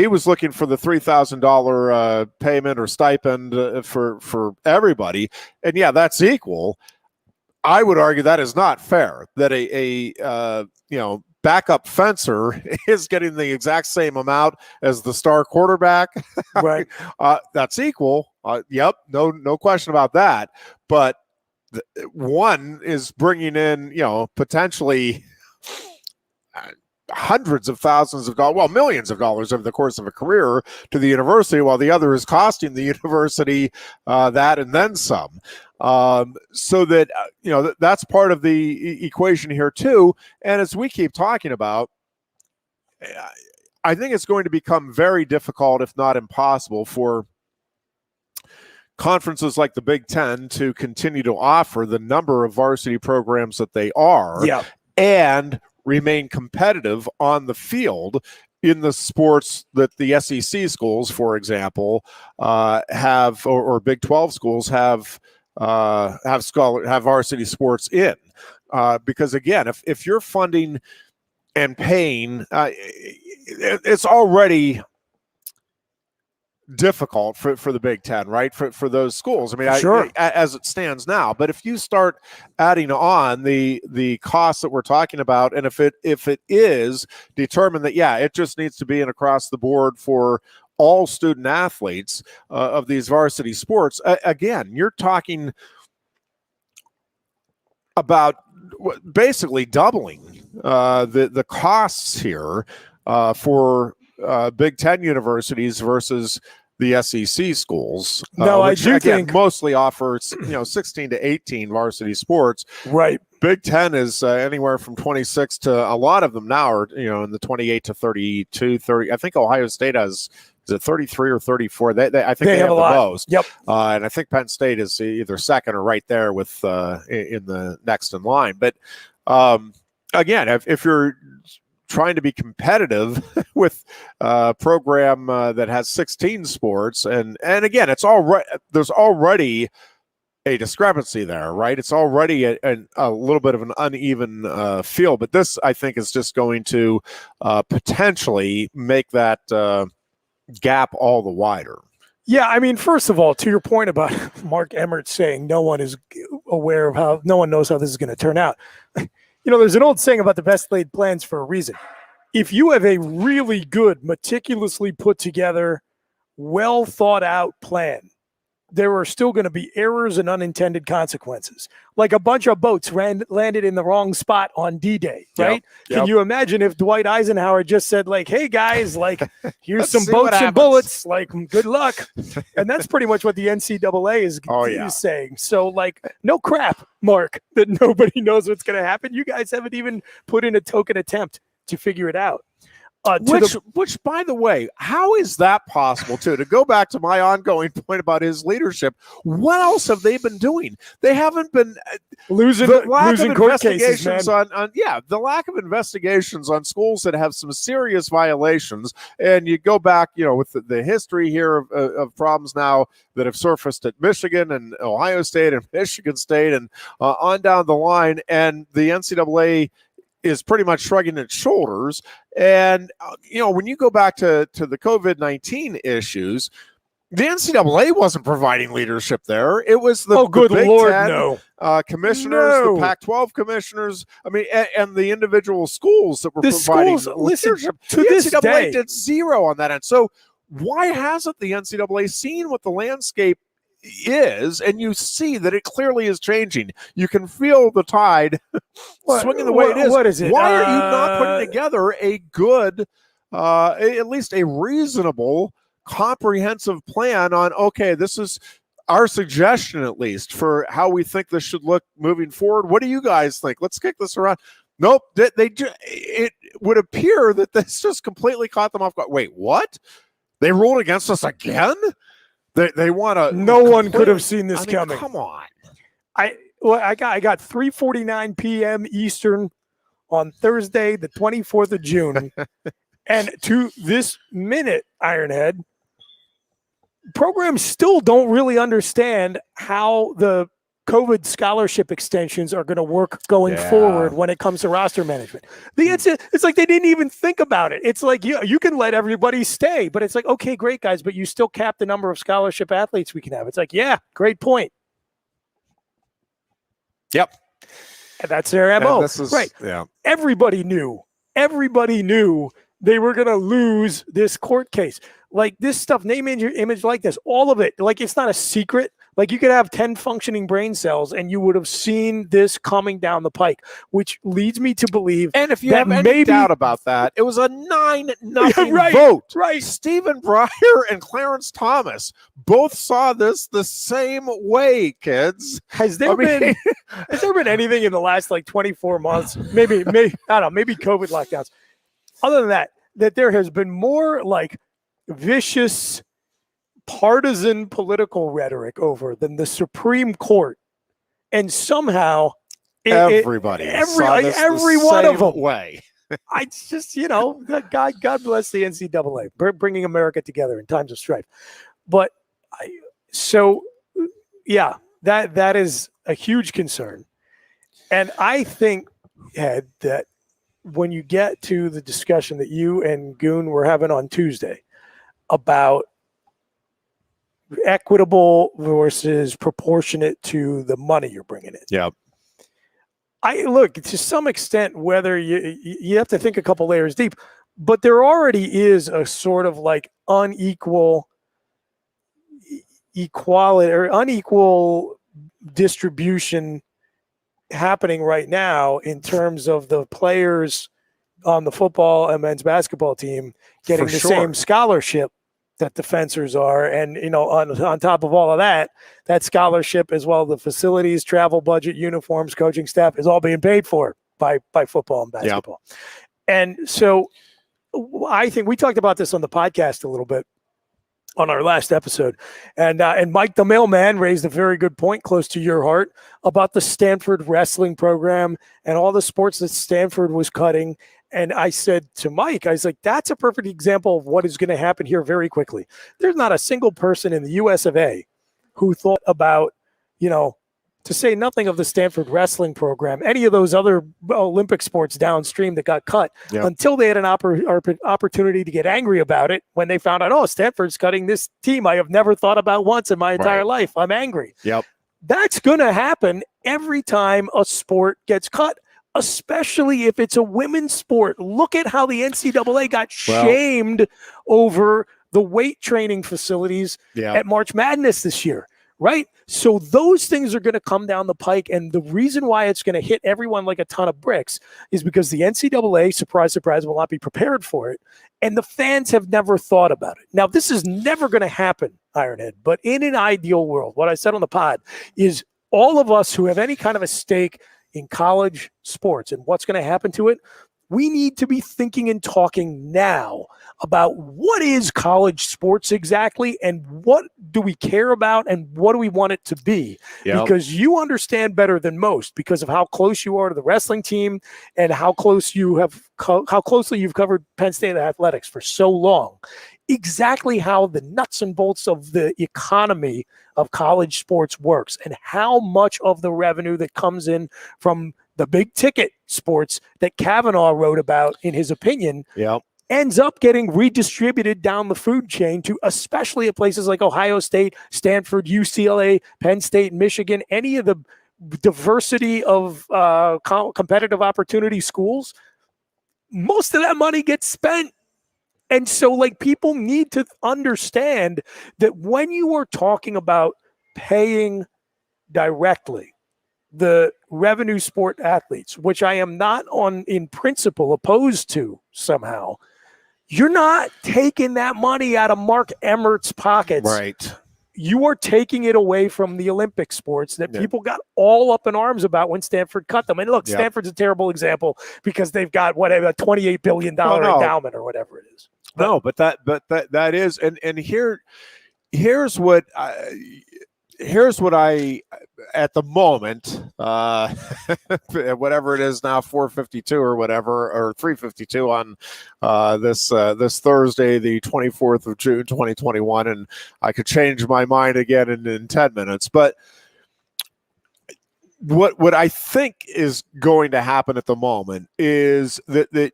was looking for the $3,000 payment or stipend for everybody. And yeah, that's equal. I would argue that is not fair, that a backup fencer is getting the exact same amount as the star quarterback. Right. That's equal. Yep. No question about that. But one is bringing in, potentially hundreds of thousands of dollars, well, millions of dollars over the course of a career to the university, while the other is costing the university that and then some. So that, that's part of the equation here too. And as we keep talking about, I think it's going to become very difficult, if not impossible, for conferences like the Big Ten to continue to offer the number of varsity programs that they are, and remain competitive on the field in the sports that the SEC schools, for example, have, or Big 12 schools have varsity sports in. Because again, if you're funding and paying, it's already difficult for the Big Ten, right? For those schools. I mean, sure. As it stands now, but if you start adding on the costs that we're talking about, and if it is determined that, it just needs to be an across the board for all student athletes of these varsity sports, again, you're talking about basically doubling the costs here for Big Ten universities versus the SEC schools. No, which, I do again, think mostly offers 16 to 18 varsity sports. Right. Big Ten is anywhere from 26 to, a lot of them now are in the 28 to 32, 30. I think Ohio State has, is it 33 or 34? I think they have the most. Yep. And I think Penn State is either second or right there with in the next in line. But again, if you're trying to be competitive with a program that has 16 sports, and again, it's there's already a discrepancy there, right? It's already a little bit of an uneven field, but this, I think, is just going to potentially make that gap all the wider. Yeah, I mean, first of all, to your point about Mark Emmert saying no one is aware of how, no one knows how this is going to turn out. There's an old saying about the best laid plans for a reason. If you have a really good, meticulously put together, well thought out plan, there are still going to be errors and unintended consequences. Like a bunch of boats landed in the wrong spot on D-Day, right? Can you imagine if Dwight Eisenhower just said, like, hey, guys, like, here's some boats and bullets, like, good luck. And that's pretty much what the NCAA is saying. So, like, no crap, Mark, that nobody knows what's going to happen. You guys haven't even put in a token attempt to figure it out. Which, by the way, how is that possible, too? To go back to my ongoing point about his leadership, what else have they been doing? They haven't been losing court cases, man. The lack of investigations on schools that have some serious violations. And you go back, with the history here of problems now that have surfaced at Michigan and Ohio State and Michigan State and on down the line, and the NCAA is pretty much shrugging its shoulders. And, when you go back to the COVID-19 issues, the NCAA wasn't providing leadership there. It was the Big Lord, Ten, no. commissioners, the Pac-12 commissioners. I mean, and the individual schools that were providing leadership. To the this NCAA day did zero on that end. So why hasn't the NCAA seen what the landscape is, and you see that it clearly is changing? You can feel the tide swinging the way it is. What is it? Why are you not putting together a good, at least a reasonable, comprehensive plan on, okay, this is our suggestion, at least, for how we think this should look moving forward? What do you guys think? Let's kick this around. Nope. It would appear that this just completely caught them off guard. Wait, what? They ruled against us again? They want to. No one could have seen this coming. Come on. I got 3:49 p.m. Eastern on Thursday, the 24th of June, and to this minute, Ironhead, programs still don't really understand how the COVID scholarship extensions are going to work going forward when it comes to roster management. It's like they didn't even think about it. It's like, you can let everybody stay, but it's like, okay, great, guys, but you still cap the number of scholarship athletes we can have. It's like, yeah, great point. Yep. And that's their MO. Right. Yeah. Everybody knew they were going to lose this court case. Like this stuff, name, image, like this, all of it. Like, it's not a secret. Like, you could have 10 functioning brain cells and you would have seen this coming down the pike, which leads me to believe. And if you have any doubt about that, it was a 9-0 vote. Right. Stephen Breyer and Clarence Thomas both saw this the same way, kids. Has there been anything in the last 24 months? Maybe I don't know, maybe COVID lockdowns. Other than that there has been more vicious partisan political rhetoric over than the Supreme Court, and somehow every one of them way. I just, God bless the NCAA, bringing America together in times of strife. But that is a huge concern, and I think, Ed, that when you get to the discussion that you and Goon were having on Tuesday about equitable versus proportionate to the money you're bringing in. Yeah. I look, to some extent, whether you have to think a couple layers deep, but there already is a sort of unequal equality or unequal distribution happening right now in terms of the players on the football and men's basketball team getting the same scholarship that the fencers are. And, on top of all of that scholarship, as well, the facilities, travel budget, uniforms, coaching staff is all being paid for by football and basketball. Yep. And so I think we talked about this on the podcast a little bit on our last episode. And Mike, the mailman, raised a very good point close to your heart about the Stanford wrestling program and all the sports that Stanford was cutting. And I said to Mike, I was like, that's a perfect example of what is going to happen here very quickly. There's not a single person in the US of A who thought about, to say nothing of the Stanford wrestling program, any of those other Olympic sports downstream that got cut, until they had an opportunity to get angry about it when they found out, Stanford's cutting this team I have never thought about once in my entire life. I'm angry. Yep. That's going to happen every time a sport gets cut, especially if it's a women's sport. Look at how the NCAA got shamed over the weight training facilities at March Madness this year, right? So those things are going to come down the pike, and the reason why it's going to hit everyone like a ton of bricks is because the NCAA, surprise, surprise, will not be prepared for it, and the fans have never thought about it. Now, this is never going to happen, Ironhead, but in an ideal world, what I said on the pod is all of us who have any kind of a stake in college sports and what's going to happen to it, we need to be thinking and talking now about what is college sports exactly, and what do we care about, and what do we want it to be? Because you understand better than most, because of how close you are to the wrestling team and how closely you've covered Penn State athletics for so long, exactly how the nuts and bolts of the economy of college sports works, and how much of the revenue that comes in from the big ticket sports that Kavanaugh wrote about in his opinion ends up getting redistributed down the food chain to, especially at places like Ohio State, Stanford, UCLA, Penn State, Michigan, any of the diversity of competitive opportunity schools, most of that money gets spent. And so, like, people need to understand that when you are talking about paying directly the revenue sport athletes, which I am not in principle opposed to somehow, you're not taking that money out of Mark Emmert's pockets. Right. You are taking it away from the Olympic sports that people got all up in arms about when Stanford cut them. And look, Stanford's a terrible example because they've got a $28 billion endowment or whatever it is. But that is, and here's what I at the moment, whatever it is now, 4:52 or whatever, or 3:52 on this Thursday, the 24th of June, 2021, and I could change my mind again in 10 minutes. But what I think is going to happen at the moment is that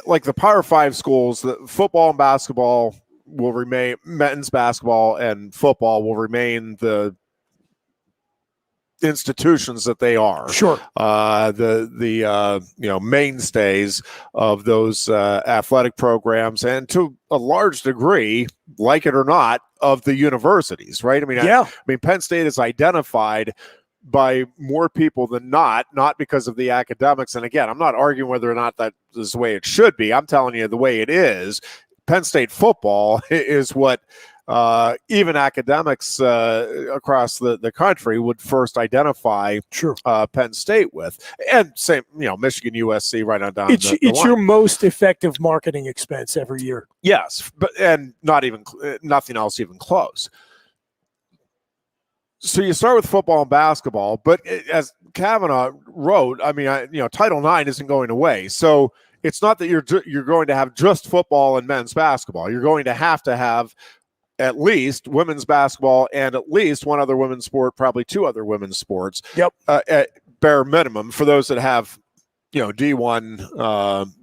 like the Power 5 schools, the football and basketball will remain, men's basketball and football will remain the institutions that they are. Sure. The mainstays of those athletic programs, and to a large degree, like it or not, of the universities, right? I mean, Penn State is identified by more people than not because of the academics. And again, I'm not arguing whether or not that is the way it should be. I'm telling you the way it is. Penn State football is what even academics across the country would first identify Penn State with. And same, Michigan, USC, right on down. It's your most effective marketing expense every year. Yes, and nothing else even close. So you start with football and basketball, but as Kavanaugh wrote, I mean, Title IX isn't going away. So it's not that you're going to have just football and men's basketball. You're going to have at least women's basketball and at least one other women's sport, probably two other women's sports. Yep. At bare minimum for those that have, D1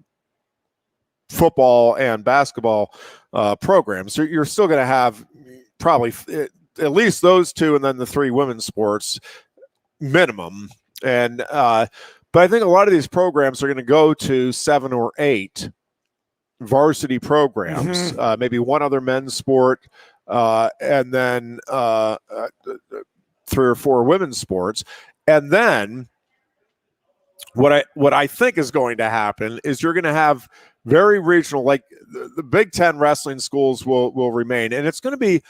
football and basketball programs. You're still going to have probably at least those two, and then the three women's sports minimum. And but I think a lot of these programs are going to go to 7 or 8 varsity programs, maybe one other men's sport, and then 3 or 4 women's sports. And then what I think is going to happen is you're going to have very regional, like the Big Ten wrestling schools will remain. And it's going to be,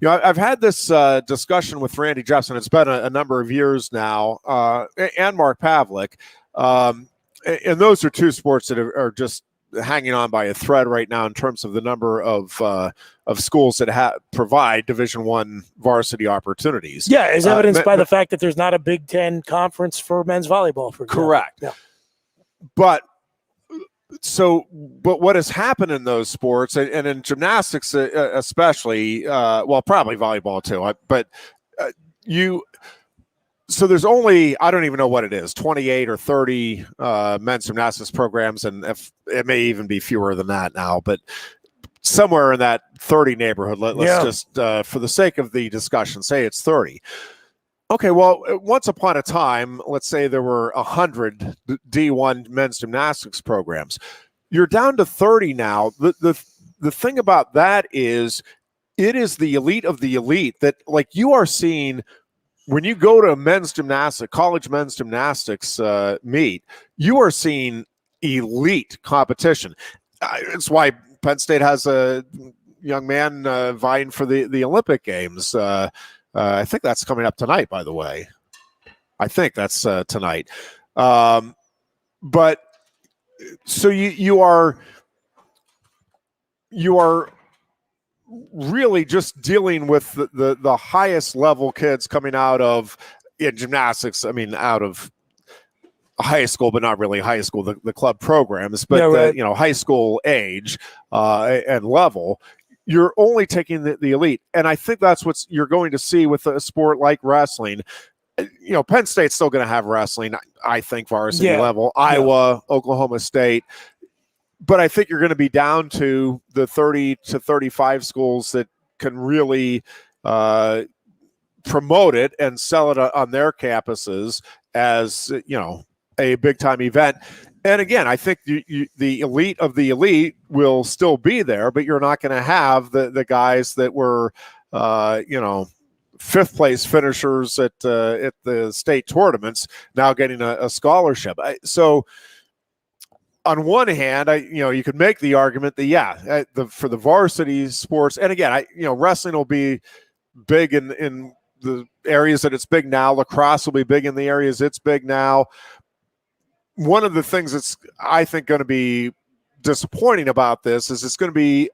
I've had this discussion with Randy Jeffson. It's been a number of years now, and Mark Pavlik. And those are two sports that are just hanging on by a thread right now in terms of the number of schools that provide Division I varsity opportunities. Yeah, as evidenced by the fact that there's not a Big Ten conference for men's volleyball, for example. Correct. Yeah. But what has happened in those sports, and in gymnastics especially, probably volleyball too, but so there's only, I don't even know what it is, 28 or 30 men's gymnastics programs, and if it may even be fewer than that now, but somewhere in that 30 neighborhood. Let's just, for the sake of the discussion, say it's 30. Okay, well, once upon a time, let's say there were 100 D1 men's gymnastics programs. You're down to 30 now. The thing about that is it is the elite of the elite that, like, you are seeing when you go to a men's gymnastics, college men's gymnastics meet, you are seeing elite competition. It's why Penn State has a young man vying for the Olympic Games. I think that's coming up tonight, by the way. I think that's tonight. But so you are really just dealing with the highest level kids coming out of gymnastics. I mean, out of high school, but not really high school, the club programs, but high school age and level. You're only taking the elite. And I think that's what you're going to see with a sport like wrestling. Penn State's still going to have wrestling, I think, varsity level. Iowa, Oklahoma State. But I think you're going to be down to the 30 to 35 schools that can really promote it and sell it on their campuses as, a big-time event. And again, I think the elite of the elite will still be there, but you're not going to have the guys that were, fifth place finishers at the state tournaments now getting a scholarship. So on one hand, you could make the argument that for the varsity sports, and again, wrestling will be big in the areas that it's big now. Lacrosse will be big in the areas it's big now. One of the things that's, I think, going to be disappointing about this is it's going to be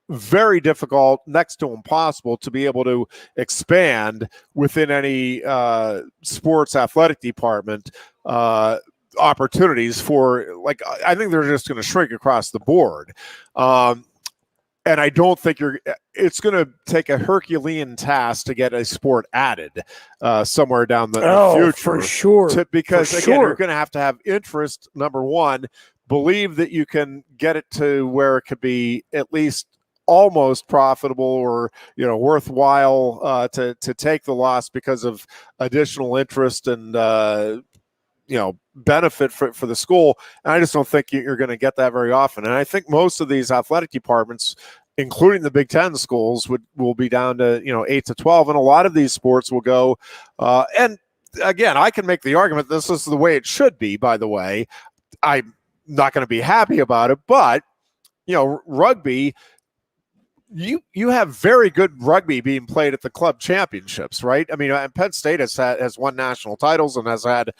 very difficult, next to impossible, to be able to expand within any sports athletic department opportunities for, I think they're just going to shrink across the board. And I don't think it's going to take a Herculean task to get a sport added somewhere down the future. For sure. Because again, you're going to have interest, number one, believe that you can get it to where it could be at least almost profitable or, worthwhile to take the loss because of additional interest and, benefit for the school. And I just don't think you're going to get that very often. And I think most of these athletic departments, including the Big Ten schools, will be down to, 8 to 12. And a lot of these sports will go. And again, I can make the argument this is the way it should be, by the way. I'm not going to be happy about it, but, rugby, you have very good rugby being played at the club championships, right? I mean, Penn State has won national titles and has had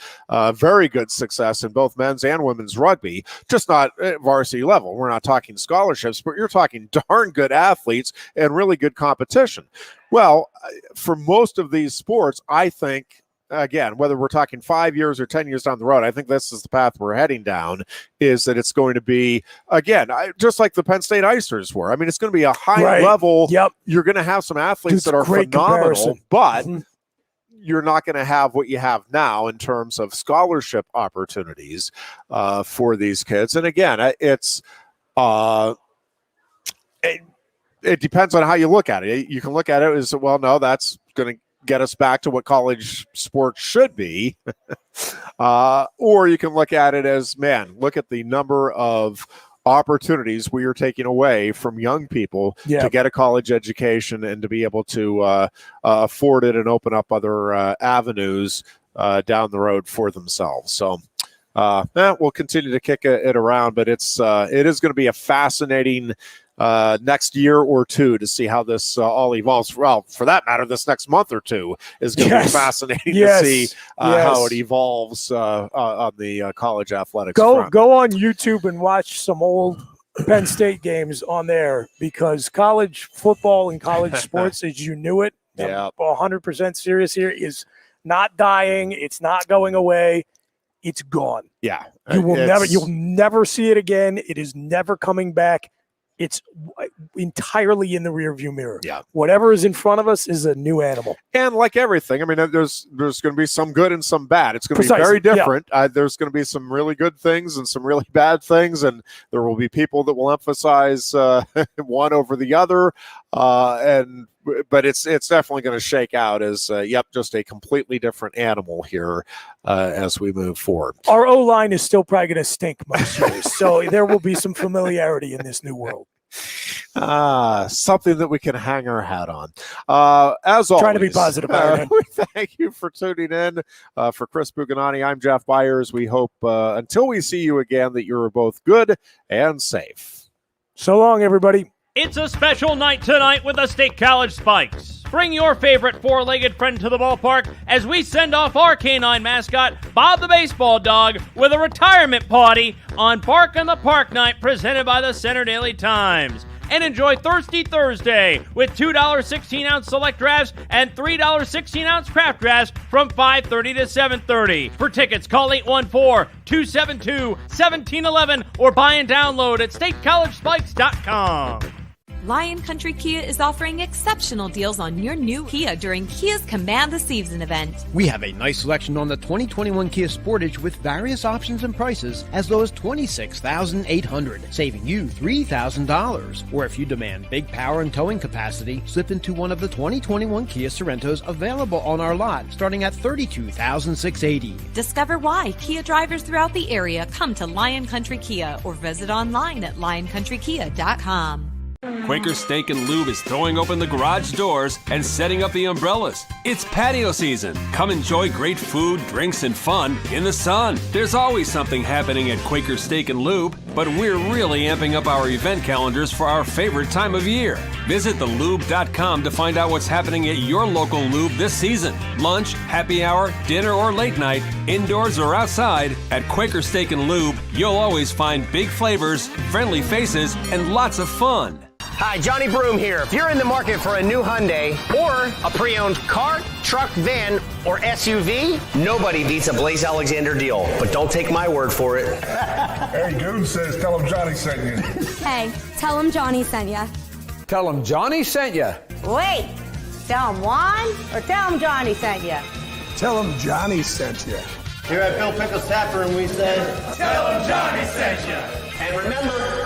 very good success in both men's and women's rugby, just not at varsity level. We're not talking scholarships, but you're talking darn good athletes and really good competition. Well, for most of these sports, I think, again, whether we're talking 5 years or 10 years down the road, I think this is the path we're heading down, is that it's going to be, again, just like the Penn State Icers were. I mean, it's going to be a high level. Yep. You're going to have some athletes that are phenomenal, but you're not going to have what you have now in terms of scholarship opportunities for these kids. And again, it depends on how you look at it. You can look at it as, well, no, that's going to get us back to what college sports should be. Or you can look at it as, man, look at the number of opportunities we are taking away from young people to get a college education and to be able to afford it and open up other avenues down the road for themselves. So we'll continue to kick it around, but it is going to be a fascinating next year or two to see how this all evolves. Well, for that matter, this next month or two is going to be fascinating to see how it evolves on the college athletics front. Go on YouTube and watch some old Penn State games on there, because college football and college sports, as you knew it, 100% serious here, is not dying. It's not going away. It's gone. Yeah. You'll never see it again. It is never coming back. It's entirely in the rearview mirror. Yeah. Whatever is in front of us is a new animal. And like everything, I mean, there's going to be some good and some bad. It's going to be very different. Yeah. There's going to be some really good things and some really bad things, and there will be people that will emphasize one over the other. But it's definitely going to shake out as just a completely different animal here as we move forward. Our O-line is still probably going to stink most years, so there will be some familiarity in this new world. Something that we can hang our hat on. As always, trying to be positive about it. We thank you for tuning in. For Chris Buganani, I'm Jeff Byers. We hope until we see you again that you're both good and safe. So long, everybody. It's a special night tonight with the State College Spikes. Bring your favorite four-legged friend to the ballpark as we send off our canine mascot, Bob the Baseball Dog, with a retirement party on Bark in the Park Night presented by the Center Daily Times. And enjoy Thirsty Thursday with $2 16-ounce select drafts and $3 16-ounce craft drafts from 5:30 to 7:30. For tickets, call 814-272-1711 or buy and download at statecollegespikes.com. Lion Country Kia is offering exceptional deals on your new Kia during Kia's Command the Season event. We have a nice selection on the 2021 Kia Sportage with various options and prices as low as $26,800, saving you $3,000. Or if you demand big power and towing capacity, slip into one of the 2021 Kia Sorrentos available on our lot, starting at $32,680. Discover why Kia drivers throughout the area come to Lion Country Kia or visit online at lioncountrykia.com. Quaker Steak and Lube is throwing open the garage doors and setting up the umbrellas. It's patio season. Come enjoy great food, drinks, and fun in the sun. There's always something happening at Quaker Steak and Lube, but we're really amping up our event calendars for our favorite time of year. Visit thelube.com to find out what's happening at your local Lube this season. Lunch, happy hour, dinner, or late night, indoors or outside, at Quaker Steak and Lube, you'll always find big flavors, friendly faces, and lots of fun. Hi, Johnny Broom here. If you're in the market for a new Hyundai or a pre-owned car, truck, van, or SUV, nobody beats a Blaze Alexander deal. But don't take my word for it. Hey, Goon says tell him Johnny sent you. Hey, tell him Johnny sent ya. Tell him Johnny sent you. Wait, tell him Juan or tell him Johnny sent you? Tell him Johnny sent you. Here at Bill Pickles Tap Room, we said, Tell him Johnny sent you. And remember,